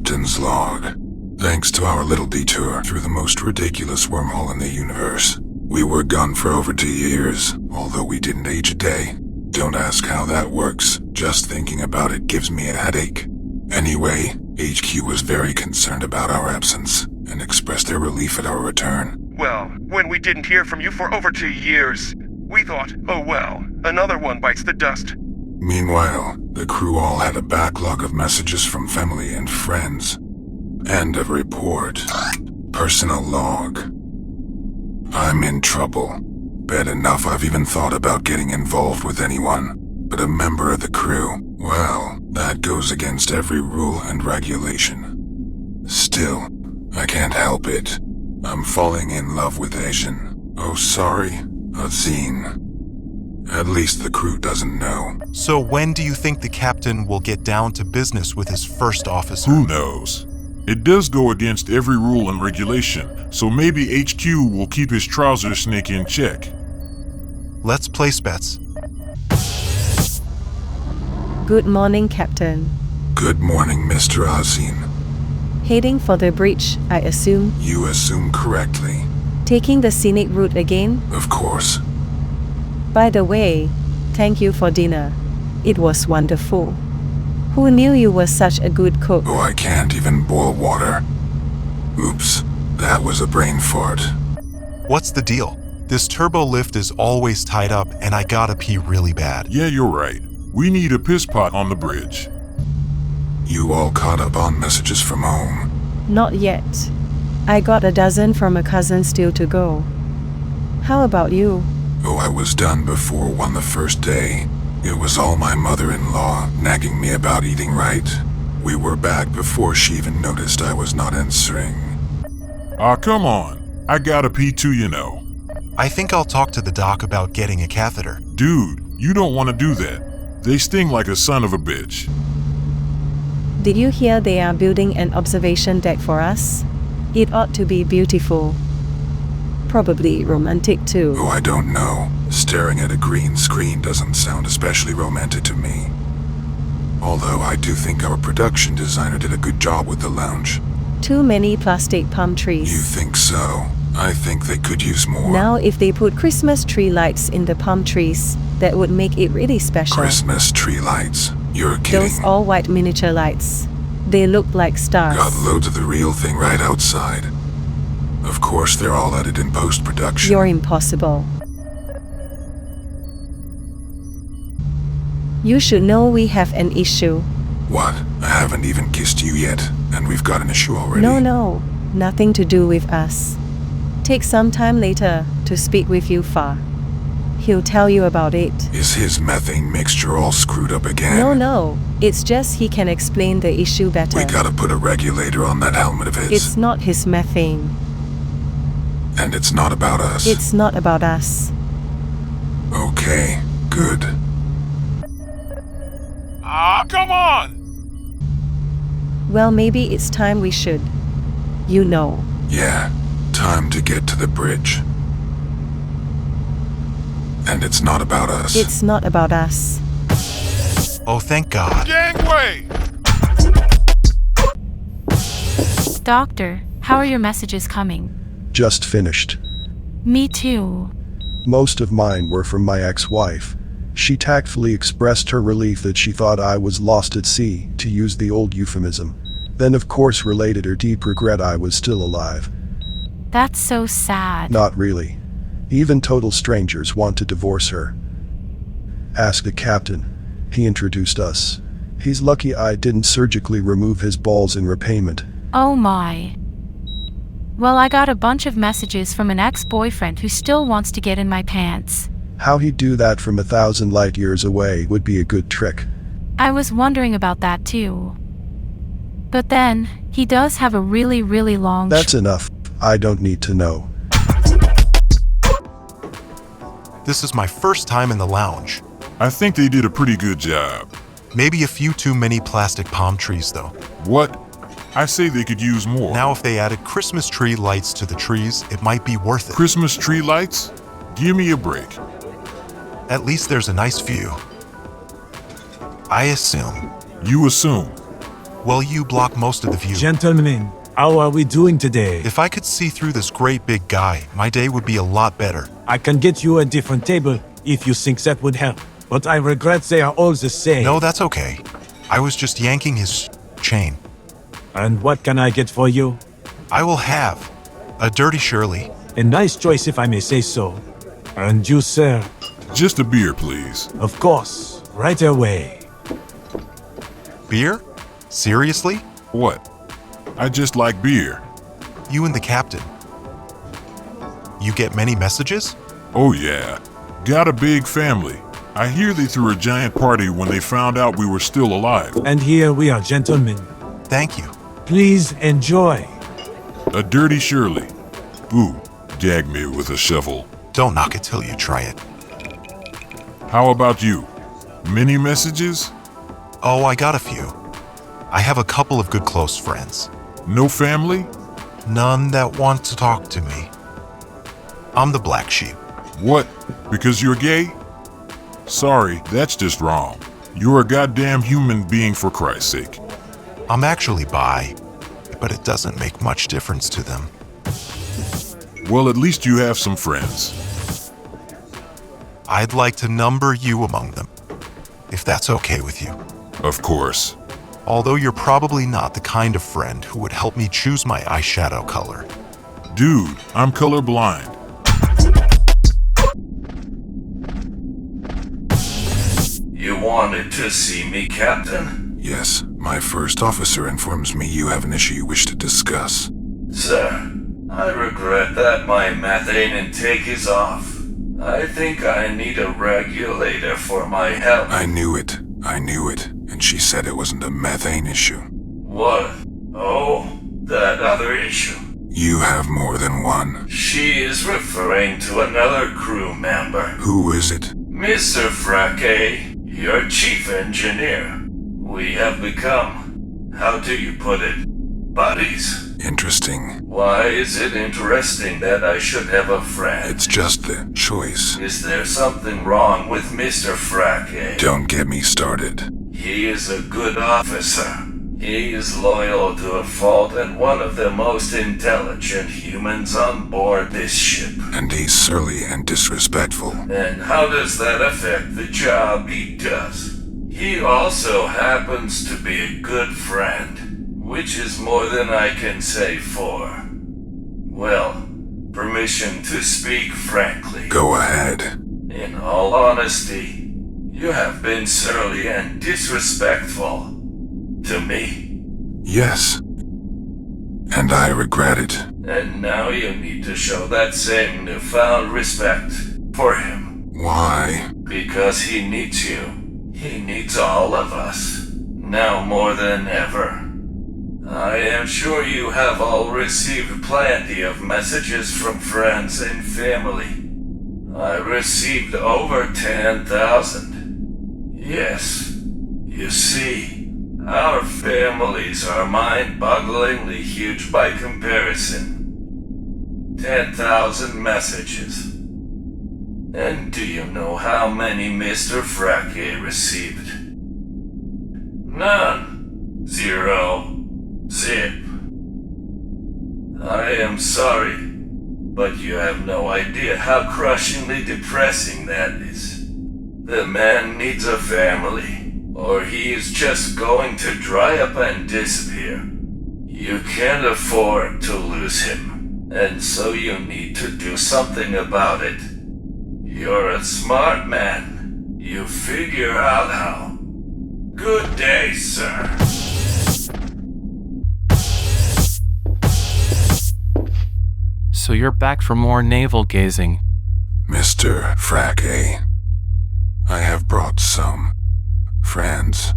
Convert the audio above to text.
Captain's log. Thanks to our little detour through the most ridiculous wormhole in the universe, we were gone for over 2 years, although we didn't age a day. Don't ask how that works. Just thinking about it gives me a headache. Anyway, HQ was very concerned about our absence and expressed their relief at our return. Well, when we didn't hear from you for over 2 years, we thought, oh well, another one bites the dust. Meanwhile, the crew all had a backlog of messages from family and friends. End of report. Personal log. I'm in trouble. Bad enough I've even thought about getting involved with anyone, but a member of the crew, well, that goes against every rule and regulation. Still, I can't help it. I'm falling in love with Asian. Oh, sorry, Azine. At least the crew doesn't know. So when do you think the captain will get down to business with his first officer? Who knows? It does go against every rule and regulation, so maybe HQ will keep his trouser snake in check. Let's place bets. Good morning, Captain. Good morning, Mr. Azine. Heading for the bridge, I assume? You assume correctly. Taking the scenic route again? Of course. By the way, thank you for dinner. It was wonderful. Who knew you were such a good cook? Oh, I can't even boil water. Oops, that was a brain fart. What's the deal? This turbo lift is always tied up and I gotta pee really bad. Yeah, you're right. We need a piss pot on the bridge. You all caught up on messages from home? Not yet. I got a dozen from a cousin still to go. How about you? Oh, I was done before one the first day. It was all my mother-in-law nagging me about eating right. We were back before she even noticed I was not answering. Ah, come on. I gotta pee too, you know. I think I'll talk to the doc about getting a catheter. Dude, you don't want to do that. They sting like a son of a bitch. Did you hear they are building an observation deck for us? It ought to be beautiful. Probably romantic too. Oh, I don't know. Staring at a green screen doesn't sound especially romantic to me. Although I do think our production designer did a good job with the lounge. Too many plastic palm trees. You think so? I think they could use more. Now if they put Christmas tree lights in the palm trees, that would make it really special. Christmas tree lights? You're kidding. Those all-white miniature lights. They look like stars. Got loads of the real thing right outside. Of course, they're all added in post-production. You're impossible. You should know we have an issue. What? I haven't even kissed you yet, and we've got an issue already. No, nothing to do with us. Take some time later to speak with Yufa. He'll tell you about it. Is his methane mixture all screwed up again? No, it's just he can explain the issue better. We gotta put a regulator on that helmet of his. It's not his methane. And it's not about us. It's not about us. Okay, good. Ah, come on! Well, maybe it's time we should. You know. Yeah, time to get to the bridge. And it's not about us. It's not about us. Oh, thank God. Gangway! Doctor, how are your messages coming? Just finished. Me too. Most of mine were from my ex-wife. She tactfully expressed her relief that she thought I was lost at sea, to use the old euphemism. Then of course related her deep regret I was still alive. That's so sad. Not really. Even total strangers want to divorce her. Ask the captain. He introduced us. He's lucky I didn't surgically remove his balls in repayment. Oh my. Well, I got a bunch of messages from an ex-boyfriend who still wants to get in my pants. How he'd do that from 1,000 light years away would be a good trick. I was wondering about that too. But then, he does have a really long... That's enough. I don't need to know. This is my first time in the lounge. I think they did a pretty good job. Maybe a few too many plastic palm trees though. What? I say they could use more. Now if they added Christmas tree lights to the trees, it might be worth it. Christmas tree lights? Give me a break. At least there's a nice view. I assume. You assume. Well, you block most of the view. Gentlemen, how are we doing today? If I could see through this great big guy, my day would be a lot better. I can get you a different table if you think that would help. But I regret they are all the same. No, that's okay. I was just yanking his chain. And what can I get for you? I will have a Dirty Shirley. A nice choice if I may say so. And you, sir? Just a beer, please. Of course, right away. Beer? Seriously? What? I just like beer. You and the captain. You get many messages? Oh yeah. Got a big family. I hear they threw a giant party when they found out we were still alive. And here we are, gentlemen. Thank you. Please enjoy. A Dirty Shirley. Ooh, gag me with a shovel. Don't knock it till you try it. How about you? Many messages? Oh, I got a few. I have a couple of good close friends. No family? None that want to talk to me. I'm the black sheep. What? Because you're gay? Sorry, that's just wrong. You're a goddamn human being, for Christ's sake. I'm actually bi, but it doesn't make much difference to them. Well, at least you have some friends. I'd like to number you among them, if that's okay with you. Of course. Although you're probably not the kind of friend who would help me choose my eyeshadow color. Dude, I'm colorblind. You wanted to see me, Captain? Yes, my first officer informs me you have an issue you wish to discuss. Sir, I regret that my methane intake is off. I think I need a regulator for my health. I knew it. And she said it wasn't a methane issue. What? Oh, that other issue. You have more than one. She is referring to another crew member. Who is it? Mr. Frake, your chief engineer. We have become, how do you put it, buddies. Interesting. Why is it interesting that I should have a friend? It's just the choice. Is there something wrong with Mr. Frake? Don't get me started. He is a good officer. He is loyal to a fault and one of the most intelligent humans on board this ship. And he's surly and disrespectful. And how does that affect the job he does? He also happens to be a good friend, which is more than I can say for. Well, permission to speak frankly. Go ahead. In all honesty, you have been surly and disrespectful to me. Yes. And I regret it. And now you need to show that same newfound respect for him. Why? Because he needs you. He needs all of us. Now more than ever. I am sure you have all received plenty of messages from friends and family. I received over 10,000. Yes, you see, our families are mind-bogglingly huge by comparison. 10,000 messages. And do you know how many Mr. Frake received? None. 0. Zip. I am sorry, but you have no idea how crushingly depressing that is. The man needs a family, or he is just going to dry up and disappear. You can't afford to lose him, and so you need to do something about it. You're a smart man. You figure out how. Good day, sir. So you're back for more navel gazing. Mr. Frake, I have brought some friends.